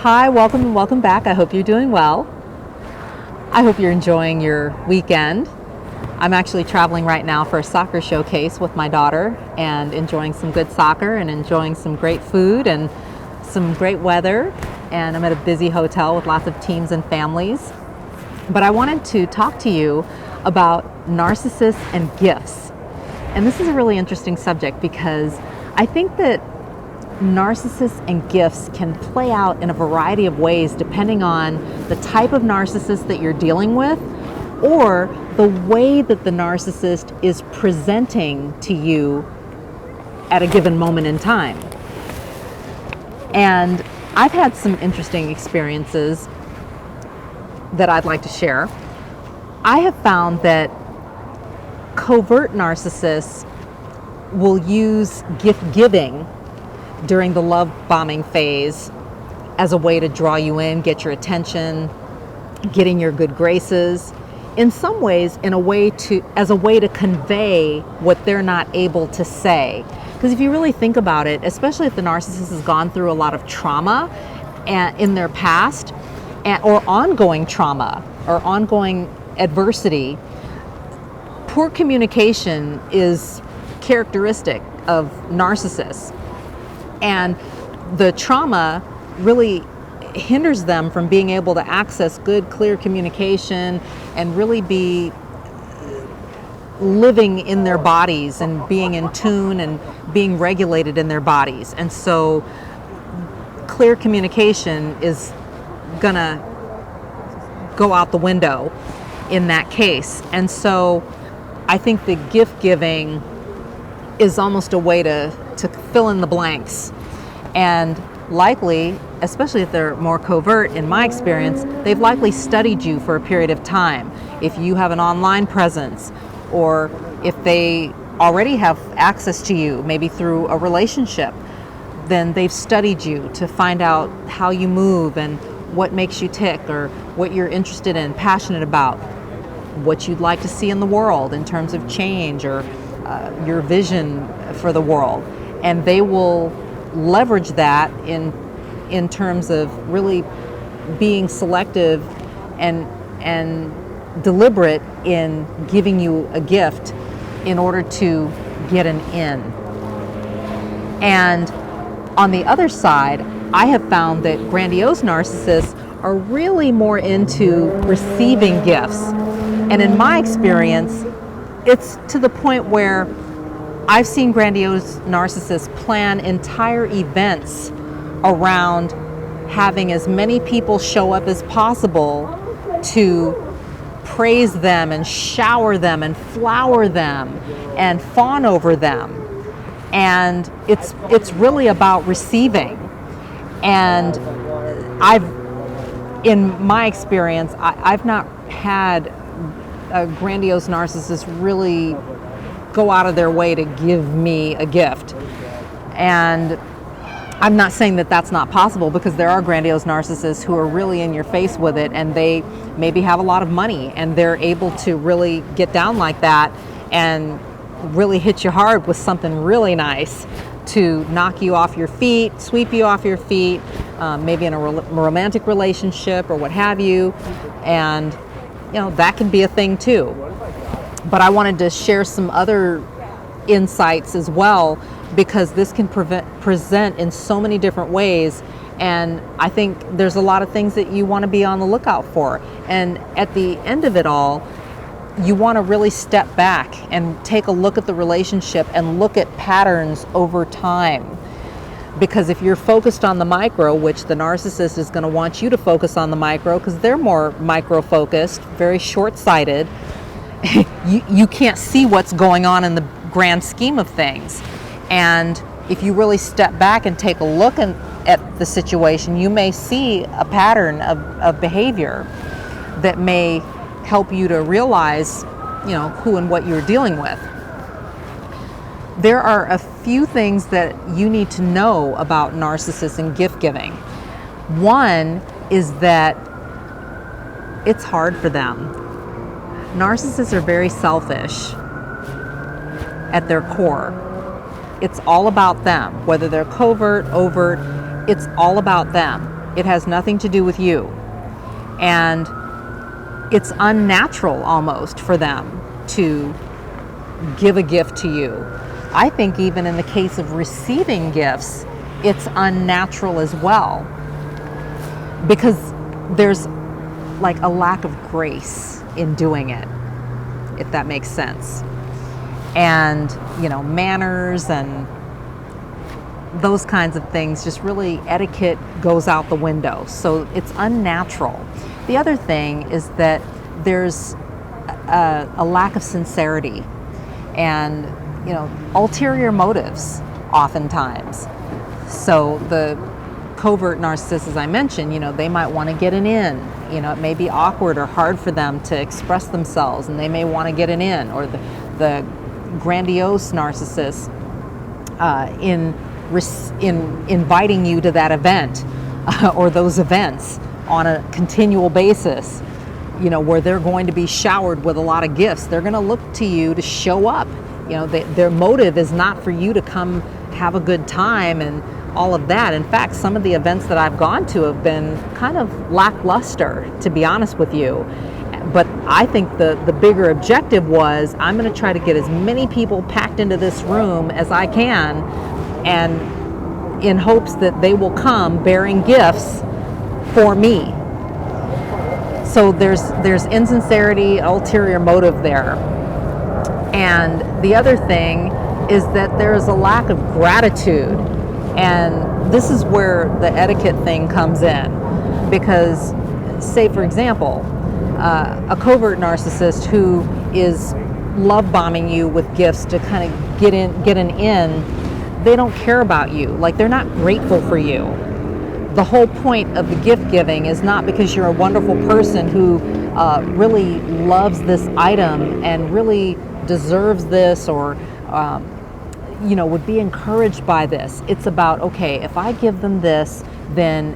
Hi, welcome and welcome back. I hope you're doing well. I hope you're enjoying your weekend. I'm actually traveling right now for a soccer showcase with my daughter and enjoying some good soccer and enjoying some great food and some great weather. And I'm at a busy hotel with lots of teams and families. But I wanted to talk to you about narcissists and gifts. And this is a really interesting subject because I think that narcissists and gifts can play out in a variety of ways depending on the type of narcissist that you're dealing with or the way that the narcissist is presenting to you at a given moment in time. And I've had some interesting experiences that I'd like to share. I have found that covert narcissists will use gift giving during the love bombing phase as a way to draw you in, get your attention, get in your good graces. In some ways, as a way to convey what they're not able to say. Because if you really think about it, especially if the narcissist has gone through a lot of trauma in their past, or ongoing trauma or ongoing adversity, poor communication is characteristic of narcissists. And the trauma really hinders them from being able to access good, clear communication and really be living in their bodies and being in tune and being regulated in their bodies. And so clear communication is gonna go out the window in that case. And so I think the gift giving is almost a way to fill in the blanks. And likely, especially if they're more covert, in my experience, they've likely studied you for a period of time. If you have an online presence, or if they already have access to you, maybe through a relationship, then they've studied you to find out how you move and what makes you tick or what you're interested in, passionate about, what you'd like to see in the world in terms of change or your vision for the world. And they will leverage that in terms of really being selective and deliberate in giving you a gift in order to get an in. And on the other side, I have found that grandiose narcissists are really more into receiving gifts. And in my experience, it's to the point where I've seen grandiose narcissists plan entire events around having as many people show up as possible to praise them and shower them and flower them and fawn over them. And it's really about receiving. And in my experience, I've not had a grandiose narcissist really go out of their way to give me a gift. And I'm not saying that that's not possible, because there are grandiose narcissists who are really in your face with it, and they maybe have a lot of money and they're able to really get down like that and really hit you hard with something really nice to knock you off your feet, sweep you off your feet, maybe in a romantic relationship or what have you. And that can be a thing too. But I wanted to share some other insights as well, because this can present in so many different ways. And I think there's a lot of things that you want to be on the lookout for. And at the end of it all, you want to really step back and take a look at the relationship and look at patterns over time. Because if you're focused on the micro, which the narcissist is going to want you to focus on the micro because they're more micro-focused, very short-sighted, you can't see what's going on in the grand scheme of things. And if you really step back and take a look at the situation, you may see a pattern of behavior that may help you to realize, who and what you're dealing with. There are a few things that you need to know about narcissists and gift giving. One is that it's hard for them. Narcissists are very selfish at their core. It's all about them, whether they're covert, overt, it's all about them. It has nothing to do with you. And it's unnatural almost for them to give a gift to you. I think even in the case of receiving gifts, it's unnatural as well, because there's like a lack of grace in doing it, if that makes sense. And, manners and those kinds of things, just really etiquette goes out the window. So it's unnatural. The other thing is that there's a lack of sincerity and, ulterior motives oftentimes. So the covert narcissists, as I mentioned, they might want to get an in. It may be awkward or hard for them to express themselves, and they may want to get an in. Or the grandiose narcissist in inviting you to that event or those events on a continual basis, where they're going to be showered with a lot of gifts. They're going to look to you to show up. Their motive is not for you to come have a good time and all of that. In fact, some of the events that I've gone to have been kind of lackluster, to be honest with you. But I think the bigger objective was, I'm going to try to get as many people packed into this room as I can, and in hopes that they will come bearing gifts for me. So there's insincerity, ulterior motive there. And the other thing is that there's a lack of gratitude. And this is where the etiquette thing comes in. Because, say for example, a covert narcissist who is love bombing you with gifts to kind of get an in, they don't care about you. Like, they're not grateful for you. The whole point of the gift giving is not because you're a wonderful person who really loves this item and really deserves this, or would be encouraged by this. It's about, okay, if I give them this, then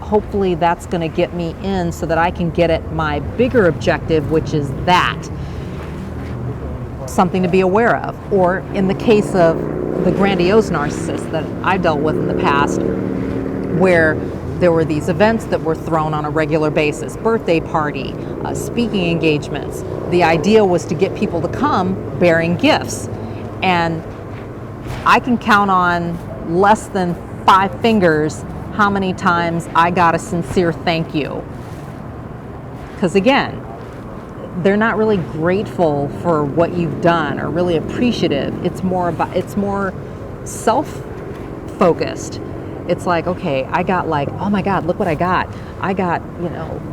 hopefully that's going to get me in so that I can get at my bigger objective, which is that. Something to be aware of. Or in the case of the grandiose narcissist that I dealt with in the past, where there were these events that were thrown on a regular basis, birthday party, speaking engagements. The idea was to get people to come bearing gifts. And I can count on less than 5 fingers how many times I got a sincere thank you. Because again, they're not really grateful for what you've done or really appreciative. It's more self-focused. It's like, okay, I got oh my God, look what I got. I got,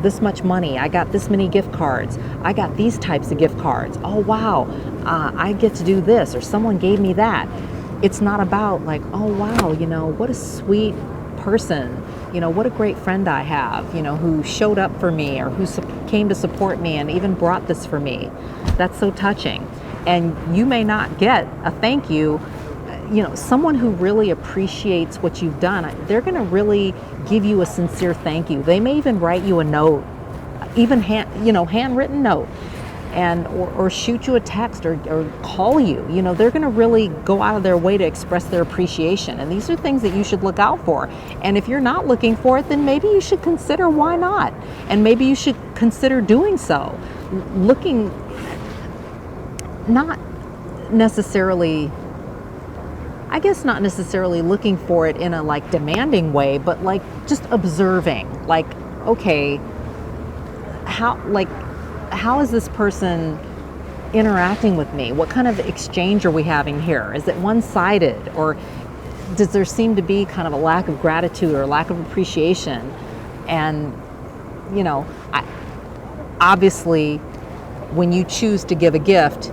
this much money. I got this many gift cards. I got these types of gift cards. Oh wow, I get to do this, or someone gave me that. It's not about like, oh wow, what a sweet person, what a great friend I have, who showed up for me, or who came to support me and even brought this for me. That's so touching. And you may not get a thank you. Someone who really appreciates what you've done, they're going to really give you a sincere thank you. They may even write you a note, even handwritten note, and or shoot you a text, or call you. They're going to really go out of their way to express their appreciation. And these are things that you should look out for. And if you're not looking for it, then maybe you should consider why not. And maybe you should consider doing so. Not necessarily looking for it in a demanding way, but just observing, okay, how is this person interacting with me? What kind of exchange are we having here? Is it one-sided, or does there seem to be kind of a lack of gratitude or lack of appreciation? And obviously when you choose to give a gift,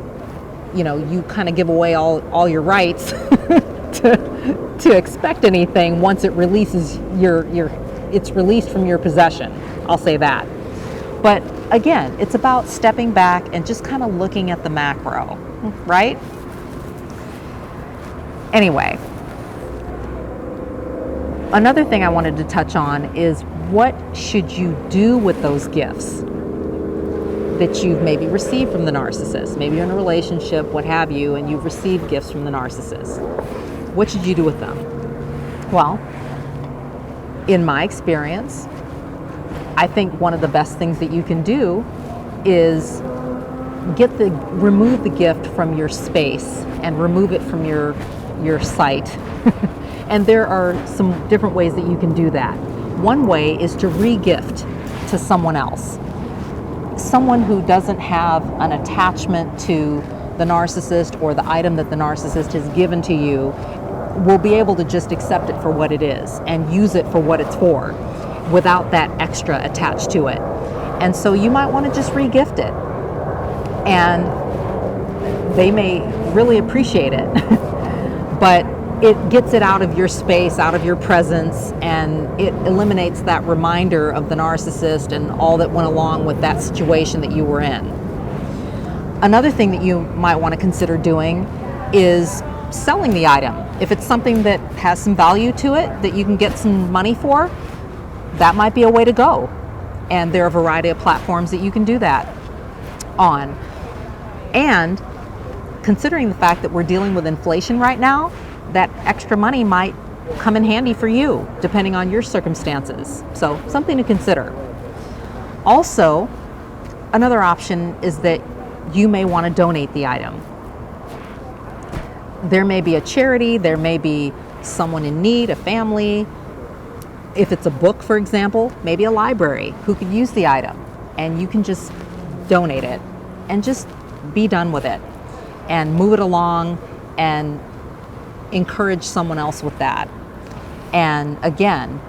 you kind of give away all your rights to expect anything once it releases it's released from your possession. I'll say that. But again, it's about stepping back and just kind of looking at the macro, right? Anyway, another thing I wanted to touch on is, what should you do with those gifts that you've maybe received from the narcissist? Maybe you're in a relationship, what have you, and you've received gifts from the narcissist. What should you do with them? Well, In my experience, I think one of the best things that you can do is remove the gift from your space and remove it from your sight. And there are some different ways that you can do that. One way is to re-gift to someone else. Someone who doesn't have an attachment to the narcissist or the item that the narcissist has given to you will be able to just accept it for what it is and use it for what it's for without that extra attached to it. And so you might want to just re-gift it. And they may really appreciate it. But it gets it out of your space, out of your presence, and it eliminates that reminder of the narcissist and all that went along with that situation that you were in. Another thing that you might want to consider doing is selling the item. If it's something that has some value to it, that you can get some money for, that might be a way to go. And there are a variety of platforms that you can do that on. And considering the fact that we're dealing with inflation right now, that extra money might come in handy for you, depending on your circumstances. So something to consider. Also, another option is that you may want to donate the item. There may be a charity, there may be someone in need, a family. If it's a book, for example, maybe a library who could use the item, and you can just donate it and just be done with it and move it along and encourage someone else with that. And again,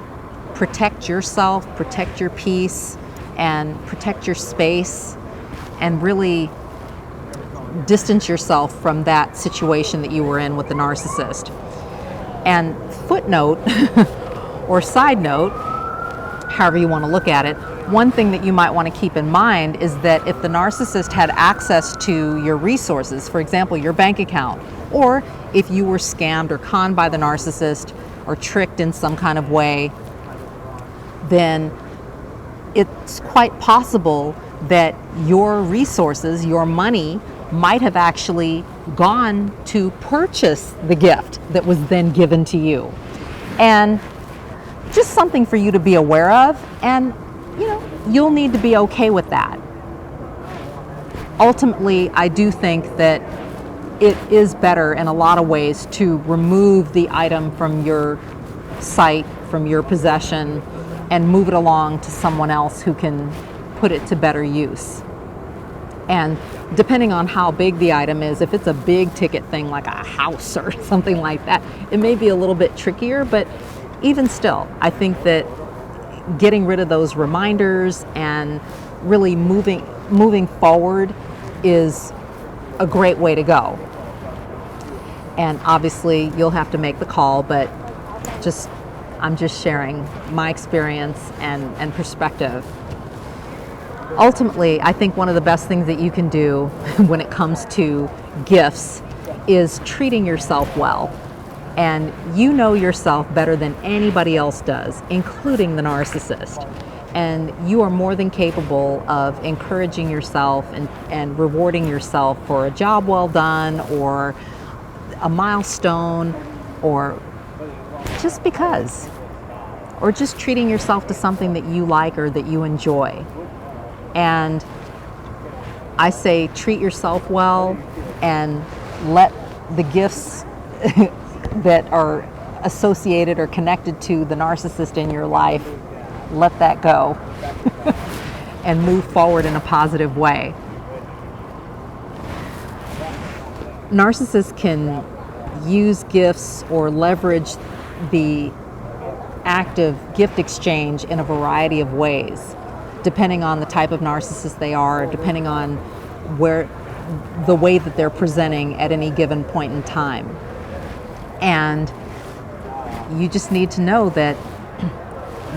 protect yourself, protect your peace, and protect your space, and really distance yourself from that situation that you were in with the narcissist. And footnote or side note, however you want to look at it, one thing that you might want to keep in mind is that if the narcissist had access to your resources, for example, your bank account, or if you were scammed or conned by the narcissist or tricked in some kind of way, then it's quite possible that your resources, your money, might have actually gone to purchase the gift that was then given to you. And just something for you to be aware of, and you'll need to be okay with that. Ultimately, I do think that it is better in a lot of ways to remove the item from your sight, from your possession, and move it along to someone else who can put it to better use. And depending on how big the item is, if it's a big ticket thing like a house or something like that, it may be a little bit trickier, but even still, I think that getting rid of those reminders and really moving forward is a great way to go. And obviously you'll have to make the call, but I'm just sharing my experience and perspective. Ultimately, I think one of the best things that you can do when it comes to gifts is treating yourself well. And you know yourself better than anybody else does, including the narcissist. And you are more than capable of encouraging yourself and rewarding yourself for a job well done, or a milestone, or just because, or just treating yourself to something that you like or that you enjoy. And I say treat yourself well and let the gifts that are associated or connected to the narcissist in your life, let that go and move forward in a positive way. Narcissists can use gifts or leverage the act of gift exchange in a variety of ways, depending on the type of narcissist they are, depending on the way that they're presenting at any given point in time. And you just need to know that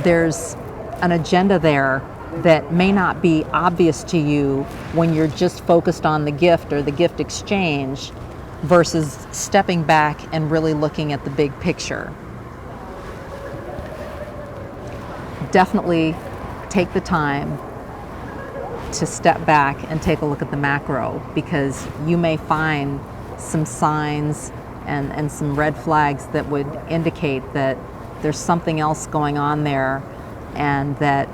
there's an agenda there that may not be obvious to you when you're just focused on the gift or the gift exchange, versus stepping back and really looking at the big picture. Definitely take the time to step back and take a look at the macro, because you may find some signs and some red flags that would indicate that there's something else going on there and that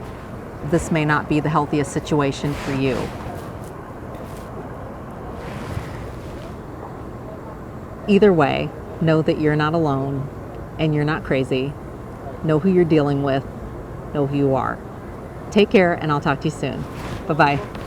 this may not be the healthiest situation for you. Either way, know that you're not alone and you're not crazy. Know who you're dealing with. Know who you are. Take care, and I'll talk to you soon. Bye-bye.